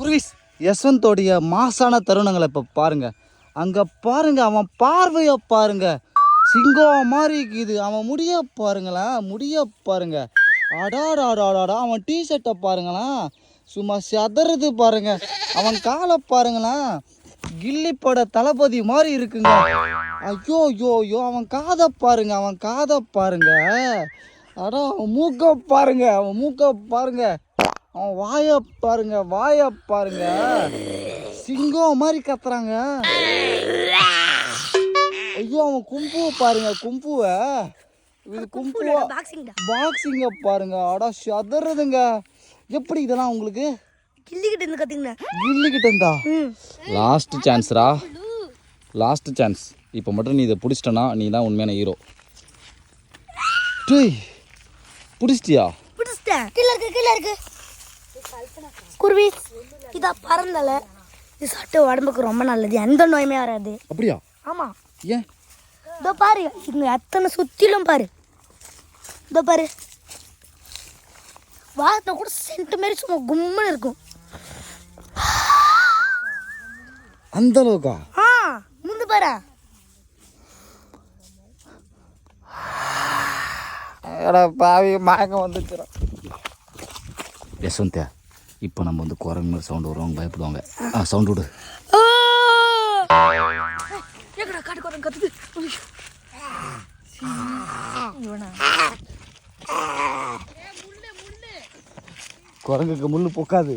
குருவிஸ் யஸ்வந்தோடைய மாசான தருணங்களை இப்போ பாருங்க. அங்கே பாருங்க, அவன் பார்வையை பாருங்க, சிங்கம் மாதிரி இருக்குது. அவன் முடிய பாருங்களேன், முடிய பாருங்க. அடாடாடாடா, அவன் டிஷர்ட்டை பாருங்களேன், சும்மா செதறது பாருங்க. அவன் காலை பாருங்களேன், கில்லி பட தளபதி மாதிரி இருக்குங்க. ஐயோ ஐயோ ஐயோ, அவன் காதை பாருங்க, அவன் காதை பாருங்க. அடா, அவன் மூக்க பாருங்க, அவன் மூக்க பாருங்க. அவன் வாயை பாருங்க, வாயை பாருங்க, சிங்கம் மாதிரி கத்துறாங்க. ஐயோ, அவன் கும்புவை பாருங்க, கும்புவை. இது கும்புவா, பாக்ஸிங்க பாருங்க. அடா சதறதுங்க. எப்படி இதெல்லாம் உங்களுக்கு? கில்லிக்கிட்ட இருந்து கத்துங்க. கில்லிக்கிட்ட இருந்தா? லாஸ்ட் சான்ஸ்ரா, லாஸ்ட் சான்ஸ். இப்போ மட்டும் நீ இதை பிடிச்சிட்டனா நீ தான் உண்மையான ஹீரோ. டேய், பிடிச்சிட்டியா? பிடிச்சிட்டேன். கீழே இருக்கு. குருவி இதா பறந்தல. இது சாப்பிட்டு உடம்புக்கு ரொம்ப நல்லது, எந்த நோயுமே வராது. அப்படியா? ஆமா. ஏன்? இதோ பாரு, இங்க அத்தனை சுத்திலும் பாரு. இதோ பாரு, வாசனை கூட சென்ட் மாதிரி சும்மா கும்முன்னு இருக்கும். அந்த அளவுக்கா? முந்து பாரு. பாவி, மயக்கம் வந்துச்சுரா. யஸ்வந்தா, இப்போ நம்ம வந்து குரங்கு மாதிரி சவுண்டு வருவாங்க, பயப்படுவாங்க. சவுண்ட் விடு. குரங்குக்கு முள்ளு பொக்காது.